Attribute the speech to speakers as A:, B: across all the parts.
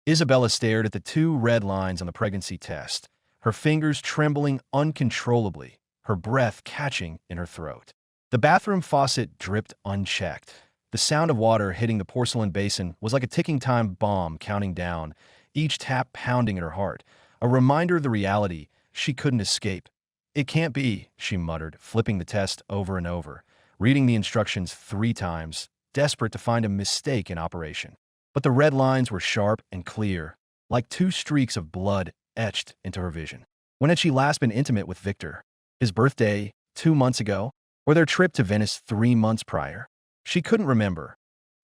A: Isabella stared at the two red lines on the pregnancy test, her fingers trembling uncontrollably, her breath catching in her throat. The bathroom faucet dripped unchecked. The sound of water hitting the porcelain basin was like a ticking time bomb counting down, each tap pounding at her heart, a reminder of the reality she couldn't escape. "It can't be," she muttered, flipping the test over and over, reading the instructions 3 times, desperate to find a mistake in operation. But the red lines were sharp and clear, like two streaks of blood etched into her vision. When had she last been intimate with Victor? His birthday, 2 months ago? Or their trip to Venice 3 months prior? She couldn't remember,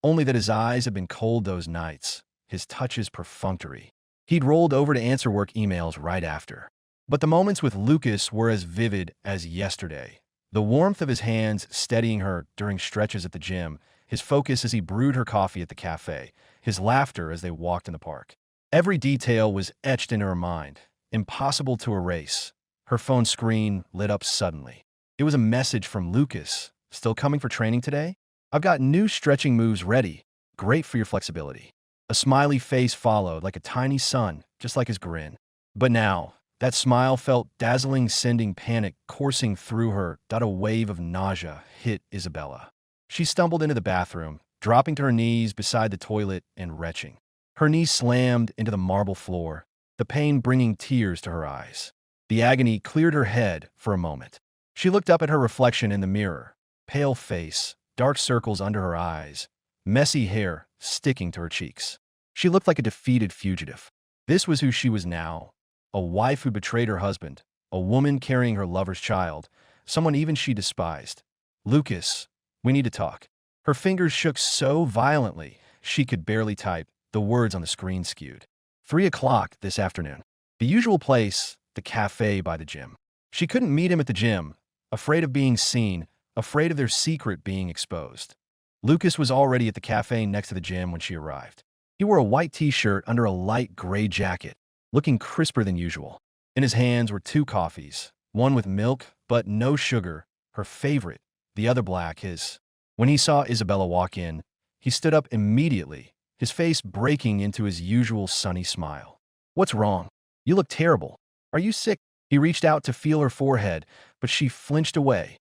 A: only that his eyes had been cold those nights, his touches perfunctory. He'd rolled over to answer work emails right after. But the moments with Lucas were as vivid as yesterday. The warmth of his hands steadying her during stretches at the gym, his focus as he brewed her coffee at the cafe, his laughter as they walked in the park. Every detail was etched into her mind, impossible to erase. Her phone screen lit up suddenly. It was a message from Lucas. "Still coming for training today? I've got new stretching moves ready. Great for your flexibility." A smiley face followed, like a tiny sun, just like his grin. But now, that smile felt dazzling, sending panic coursing through her. A wave of nausea hit Isabella. She stumbled into the bathroom, dropping to her knees beside the toilet and retching. Her knees slammed into the marble floor, the pain bringing tears to her eyes. The agony cleared her head for a moment. She looked up at her reflection in the mirror, pale face, dark circles under her eyes, messy hair sticking to her cheeks. She looked like a defeated fugitive. This was who she was now, a wife who betrayed her husband, a woman carrying her lover's child, someone even she despised. "Lucas, we need to talk." Her fingers shook so violently she could barely type, the words on the screen skewed. 3 o'clock this afternoon. The usual place, the cafe by the gym. She couldn't meet him at the gym, afraid of being seen, afraid of their secret being exposed. Lucas was already at the cafe next to the gym when she arrived. He wore a white t-shirt under a light gray jacket, looking crisper than usual. In his hands were 2 coffees, one with milk but no sugar, her favorite, the other black, his. When he saw Isabella walk in, he stood up immediately, his face breaking into his usual sunny smile. "What's wrong? You look terrible. Are you sick?" He reached out to feel her forehead, but she flinched away.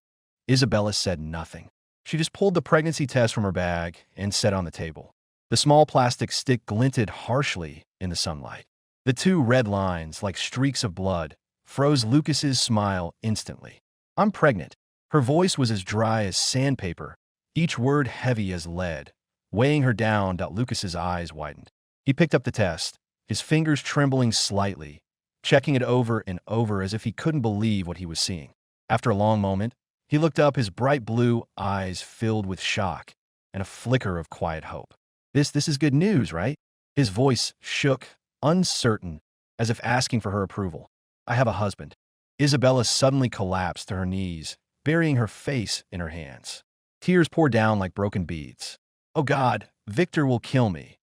A: Isabella said nothing. She just pulled the pregnancy test from her bag and set it on the table. The small plastic stick glinted harshly in the sunlight. The two red lines, like streaks of blood, froze Lucas's smile instantly. "I'm pregnant." Her voice was as dry as sandpaper, each word heavy as lead, weighing her down. Lucas's eyes widened. He picked up the test, his fingers trembling slightly, checking it over and over as if he couldn't believe what he was seeing. After a long moment, he looked up, his bright blue eyes filled with shock and a flicker of quiet hope. This is good news, right?" His voice shook, uncertain, as if asking for her approval. "I have a husband." Isabella suddenly collapsed to her knees, burying her face in her hands. Tears poured down like broken beads. "Oh God, Victor will kill me.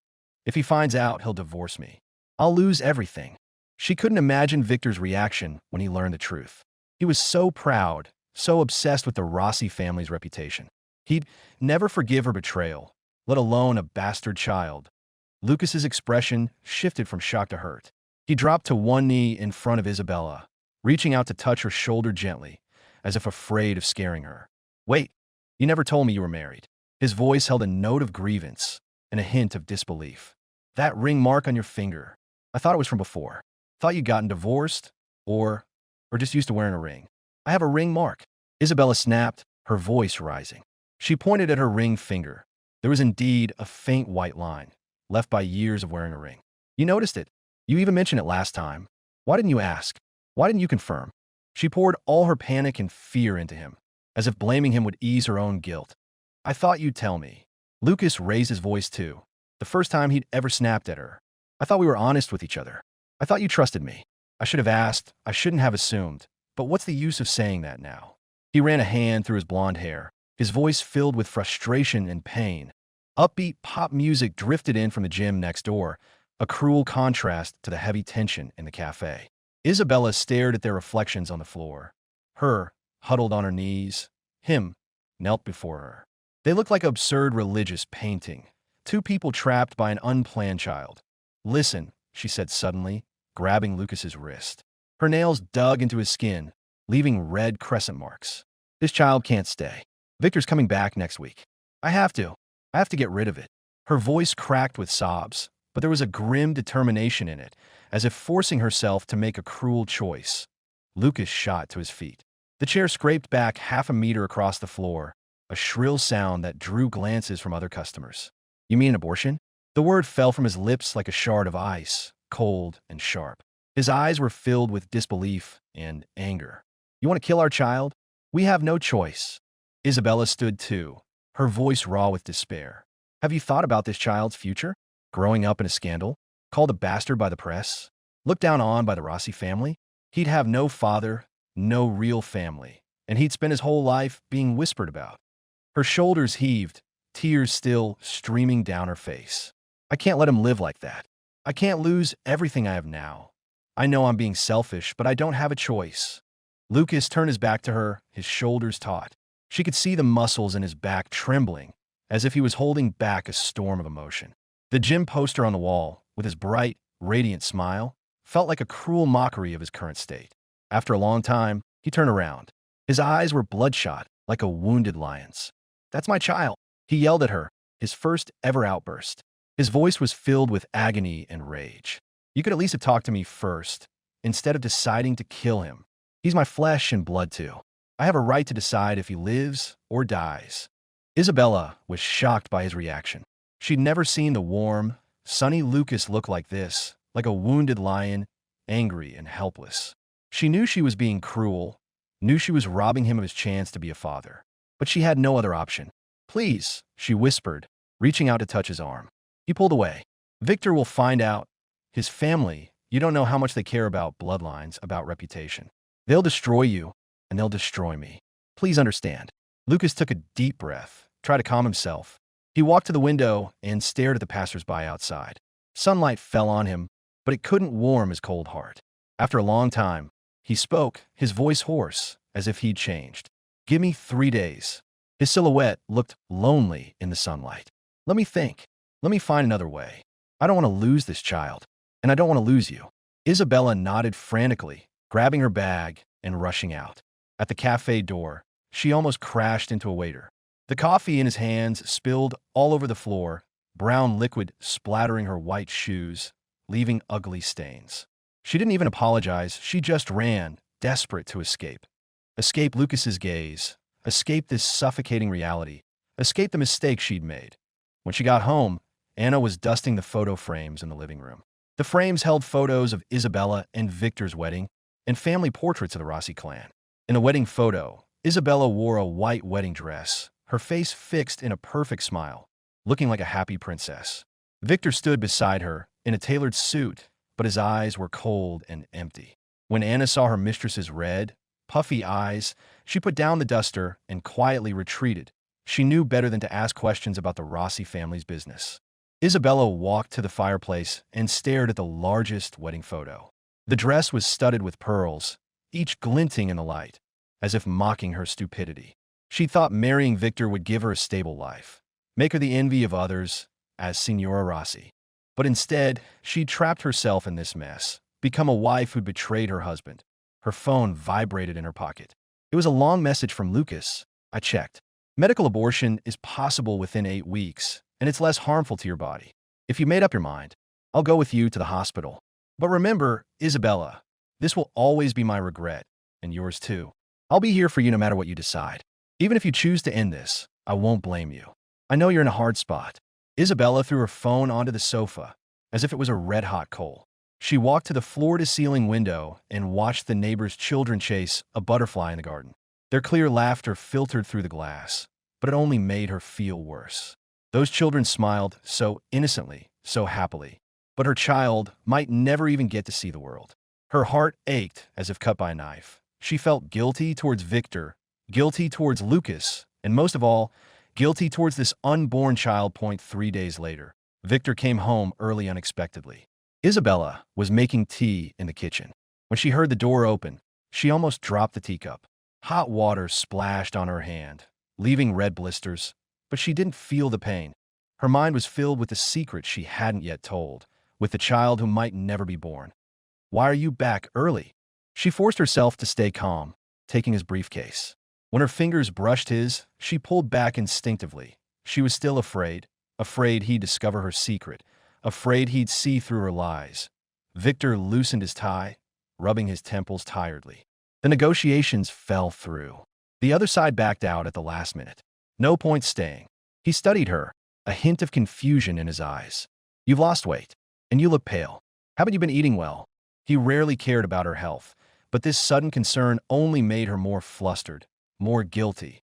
A: If he finds out, he'll divorce me. I'll lose everything." She couldn't imagine Victor's reaction when he learned the truth. He was so proud, so obsessed with the Rossi family's reputation. He'd never forgive her betrayal, let alone a bastard child. Lucas's expression shifted from shock to hurt. He dropped to one knee in front of Isabella, reaching out to touch her shoulder gently, as if afraid of scaring her. "Wait, you never told me you were married." His voice held a note of grievance and a hint of disbelief. "That ring mark on your finger. I thought it was from before. Thought you'd gotten divorced, or just used to wearing a ring." "I have a ring mark," Isabella snapped, her voice rising. She pointed at her ring finger. There was indeed a faint white line, left by years of wearing a ring. "You noticed it. You even mentioned it last time. Why didn't you ask? Why didn't you confirm?" She poured all her panic and fear into him, as if blaming him would ease her own guilt. "I thought you'd tell me." Lucas raised his voice too, the first time he'd ever snapped at her. "I thought we were honest with each other. I thought you trusted me. I should have asked. I shouldn't have assumed. But what's the use of saying that now?" He ran a hand through his blonde hair, his voice filled with frustration and pain. Upbeat pop music drifted in from the gym next door, a cruel contrast to the heavy tension in the cafe. Isabella stared at their reflections on the floor. Her, huddled on her knees. Him, knelt before her. They looked like an absurd religious painting. Two people trapped by an unplanned child. Listen, she said suddenly, grabbing Lucas's wrist. Her nails dug into his skin, leaving red crescent marks. This child can't stay. Victor's coming back next week. I have to. I have to get rid of it. Her voice cracked with sobs, but there was a grim determination in it, as if forcing herself to make a cruel choice. Lucas shot to his feet. The chair scraped back half a meter across the floor, a shrill sound that drew glances from other customers. You mean an abortion? The word fell from his lips like a shard of ice, cold and sharp. His eyes were filled with disbelief and anger. You want to kill our child? We have no choice. Isabella stood too, her voice raw with despair. Have you thought about this child's future? Growing up in a scandal? Called a bastard by the press? Looked down on by the Rossi family? He'd have no father, no real family, and he'd spend his whole life being whispered about. Her shoulders heaved, tears still streaming down her face. I can't let him live like that. I can't lose everything I have now. I know I'm being selfish, but I don't have a choice. Lucas turned his back to her, his shoulders taut. She could see the muscles in his back trembling, as if he was holding back a storm of emotion. The gym poster on the wall, with his bright, radiant smile, felt like a cruel mockery of his current state. After a long time, he turned around. His eyes were bloodshot, like a wounded lion's. That's my child, he yelled at her, his first ever outburst. His voice was filled with agony and rage. You could at least have talked to me first, instead of deciding to kill him. He's my flesh and blood too. I have a right to decide if he lives or dies. Isabella was shocked by his reaction. She'd never seen the warm, sunny Lucas look like this, like a wounded lion, angry and helpless. She knew she was being cruel, knew she was robbing him of his chance to be a father. But she had no other option. Please, she whispered, reaching out to touch his arm. He pulled away. Victor will find out. His family, you don't know how much they care about bloodlines, about reputation. They'll destroy you, and they'll destroy me. Please understand. Lucas took a deep breath, tried to calm himself. He walked to the window and stared at the passersby outside. Sunlight fell on him, but it couldn't warm his cold heart. After a long time, he spoke, his voice hoarse, as if he'd changed. Give me 3 days. His silhouette looked lonely in the sunlight. Let me think. Let me find another way. I don't want to lose this child, and I don't want to lose you. Isabella nodded frantically, grabbing her bag and rushing out. At the cafe door, she almost crashed into a waiter. The coffee in his hands spilled all over the floor, brown liquid splattering her white shoes, leaving ugly stains. She didn't even apologize, she just ran, desperate to escape. Escape Lucas's gaze, escape this suffocating reality, escape the mistake she'd made. When she got home, Anna was dusting the photo frames in the living room. The frames held photos of Isabella and Victor's wedding and family portraits of the Rossi clan. In the wedding photo, Isabella wore a white wedding dress, her face fixed in a perfect smile, looking like a happy princess. Victor stood beside her in a tailored suit, but his eyes were cold and empty. When Anna saw her mistress's red, puffy eyes, she put down the duster and quietly retreated. She knew better than to ask questions about the Rossi family's business. Isabella walked to the fireplace and stared at the largest wedding photo. The dress was studded with pearls, each glinting in the light, as if mocking her stupidity. She thought marrying Victor would give her a stable life, make her the envy of others, as Signora Rossi. But instead, she'd trapped herself in this mess, become a wife who'd betrayed her husband. Her phone vibrated in her pocket. It was a long message from Lucas. I checked. Medical abortion is possible within 8 weeks, and it's less harmful to your body. If you made up your mind, I'll go with you to the hospital. But remember, Isabella, this will always be my regret, and yours too. I'll be here for you no matter what you decide. Even if you choose to end this, I won't blame you. I know you're in a hard spot. Isabella threw her phone onto the sofa, as if it was a red-hot coal. She walked to the floor-to-ceiling window and watched the neighbor's children chase a butterfly in the garden. Their clear laughter filtered through the glass, but it only made her feel worse. Those children smiled so innocently, so happily. But her child might never even get to see the world. Her heart ached as if cut by a knife. She felt guilty towards Victor, guilty towards Lucas, and most of all, guilty towards this unborn child. 3 days later, Victor came home early unexpectedly. Isabella was making tea in the kitchen. When she heard the door open, she almost dropped the teacup. Hot water splashed on her hand, leaving red blisters, but she didn't feel the pain. Her mind was filled with the secret she hadn't yet told, with the child who might never be born. Why are you back early? She forced herself to stay calm, taking his briefcase. When her fingers brushed his, she pulled back instinctively. She was still afraid, afraid he'd discover her secret, afraid he'd see through her lies. Victor loosened his tie, rubbing his temples tiredly. The negotiations fell through. The other side backed out at the last minute. No point staying. He studied her, a hint of confusion in his eyes. You've lost weight, and you look pale. Haven't you been eating well? He rarely cared about her health, but this sudden concern only made her more flustered, more guilty.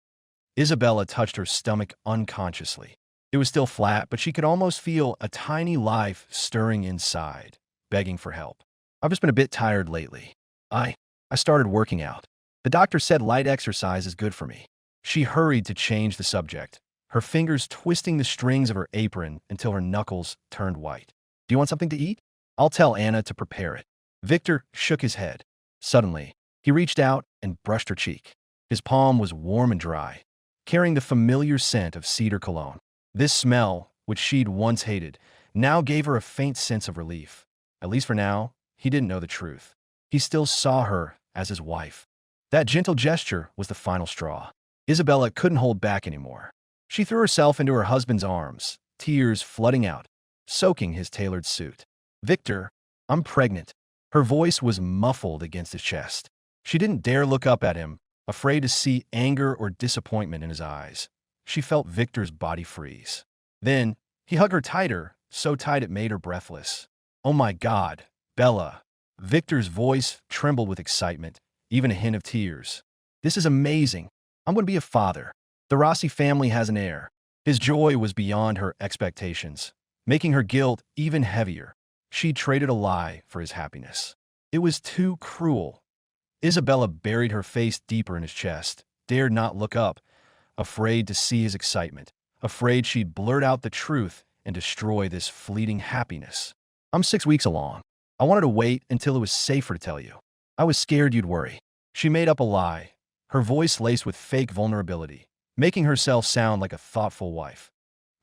A: Isabella touched her stomach unconsciously. It was still flat, but she could almost feel a tiny life stirring inside, begging for help. I've just been a bit tired lately. I started working out. The doctor said light exercise is good for me. She hurried to change the subject, her fingers twisting the strings of her apron until her knuckles turned white. Do you want something to eat? I'll tell Anna to prepare it. Victor shook his head. Suddenly, he reached out and brushed her cheek. His palm was warm and dry, carrying the familiar scent of cedar cologne. This smell, which she'd once hated, now gave her a faint sense of relief. At least for now, he didn't know the truth. He still saw her as his wife. That gentle gesture was the final straw. Isabella couldn't hold back anymore. She threw herself into her husband's arms, tears flooding out, soaking his tailored suit. Victor, I'm pregnant. Her voice was muffled against his chest. She didn't dare look up at him, afraid to see anger or disappointment in his eyes. She felt Victor's body freeze. Then, he hugged her tighter, so tight it made her breathless. Oh my God, Bella. Victor's voice trembled with excitement, even a hint of tears. This is amazing. I'm going to be a father. The Rossi family has an heir. His joy was beyond her expectations, making her guilt even heavier. She traded a lie for his happiness. It was too cruel. Isabella buried her face deeper in his chest, dared not look up, afraid to see his excitement, afraid she'd blurt out the truth and destroy this fleeting happiness. I'm 6 weeks along. I wanted to wait until it was safer to tell you. I was scared you'd worry. She made up a lie, her voice laced with fake vulnerability, making herself sound like a thoughtful wife.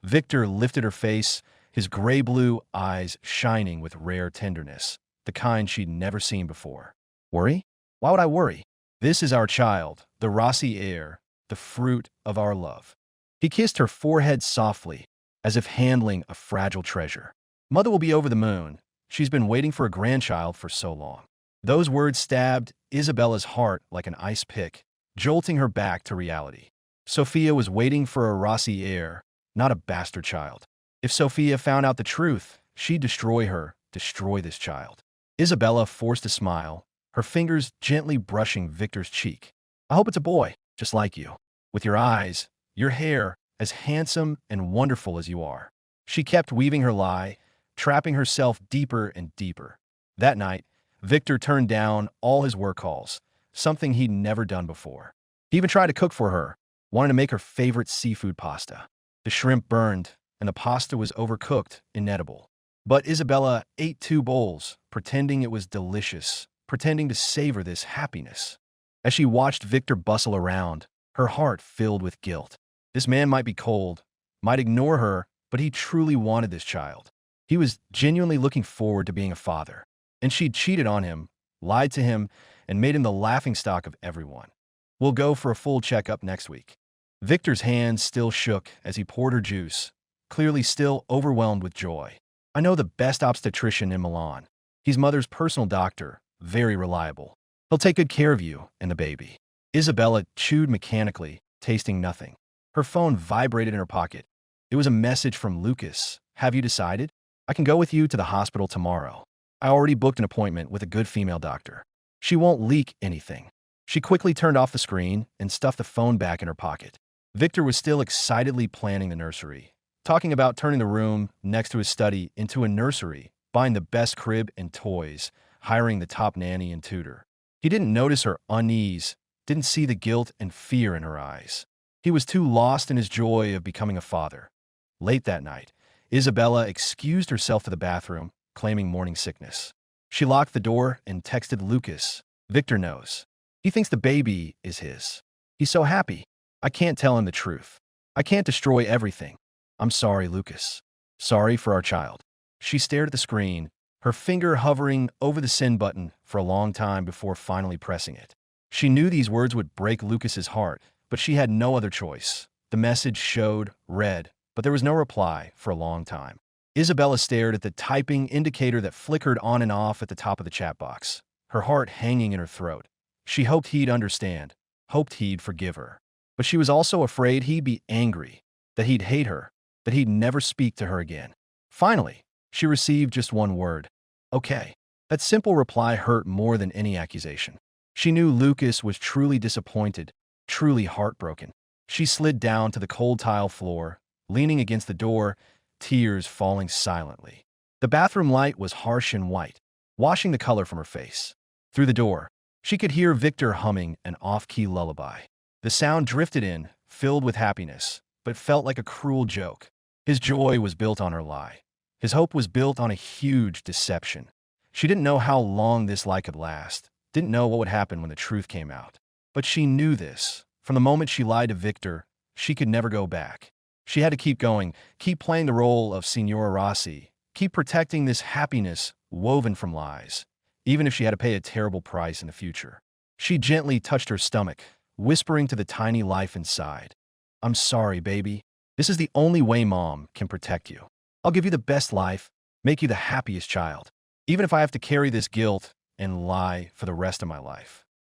A: Victor lifted her face, his gray-blue eyes shining with rare tenderness, the kind she'd never seen before. Worry? Why would I worry? This is our child, the Rossi heir, the fruit of our love. He kissed her forehead softly, as if handling a fragile treasure. Mother will be over the moon. She's been waiting for a grandchild for so long. Those words stabbed Isabella's heart like an ice pick, jolting her back to reality. Sophia was waiting for a Rossi heir, not a bastard child. If Sophia found out the truth, she'd destroy her, destroy this child. Isabella forced a smile, her fingers gently brushing Victor's cheek. I hope it's a boy, just like you, with your eyes, your hair, as handsome and wonderful as you are. She kept weaving her lie, trapping herself deeper and deeper. That night, Victor turned down all his work calls, something he'd never done before. He even tried to cook for her, wanted to make her favorite seafood pasta. The shrimp burned, and the pasta was overcooked, inedible. But Isabella ate 2 bowls, pretending it was delicious, pretending to savor this happiness. As she watched Victor bustle around, her heart filled with guilt. This man might be cold, might ignore her, but he truly wanted this child. He was genuinely looking forward to being a father. And she'd cheated on him, lied to him, and made him the laughingstock of everyone. We'll go for a full checkup next week. Victor's hands still shook as he poured her juice, clearly still overwhelmed with joy. I know the best obstetrician in Milan. He's mother's personal doctor, very reliable. He'll take good care of you and the baby. Isabella chewed mechanically, tasting nothing. Her phone vibrated in her pocket. It was a message from Lucas. Have you decided? I can go with you to the hospital tomorrow. I already booked an appointment with a good female doctor. She won't leak anything. She quickly turned off the screen and stuffed the phone back in her pocket. Victor was still excitedly planning the nursery, talking about turning the room next to his study into a nursery, buying the best crib and toys, hiring the top nanny and tutor. He didn't notice her unease, didn't see the guilt and fear in her eyes. He was too lost in his joy of becoming a father. Late that night, Isabella excused herself to the bathroom, claiming morning sickness. She locked the door and texted Lucas. Victor knows. He thinks the baby is his. He's so happy. I can't tell him the truth. I can't destroy everything. I'm sorry, Lucas. Sorry for our child. She stared at the screen, her finger hovering over the send button for a long time before finally pressing it. She knew these words would break Lucas's heart, but she had no other choice. The message showed read, but there was no reply for a long time. Isabella stared at the typing indicator that flickered on and off at the top of the chat box, her heart hanging in her throat. She hoped he'd understand, hoped he'd forgive her. But she was also afraid he'd be angry, that he'd hate her, that he'd never speak to her again. Finally, she received just one word. Okay. That simple reply hurt more than any accusation. She knew Lucas was truly disappointed, truly heartbroken. She slid down to the cold tile floor, leaning against the door, tears falling silently. The bathroom light was harsh and white, washing the color from her face. Through the door, she could hear Victor humming an off-key lullaby. The sound drifted in, filled with happiness, but felt like a cruel joke. His joy was built on her lie. His hope was built on a huge deception. She didn't know how long this lie could last, didn't know what would happen when the truth came out. But she knew this. From the moment she lied to Victor, she could never go back. She had to keep going, keep playing the role of Signora Rossi, keep protecting this happiness woven from lies, even if she had to pay a terrible price in the future. She gently touched her stomach, whispering to the tiny life inside, "I'm sorry, baby. This is the only way Mom can protect you. I'll give you the best life, make you the happiest child, even if I have to carry this guilt and lie for the rest of my life."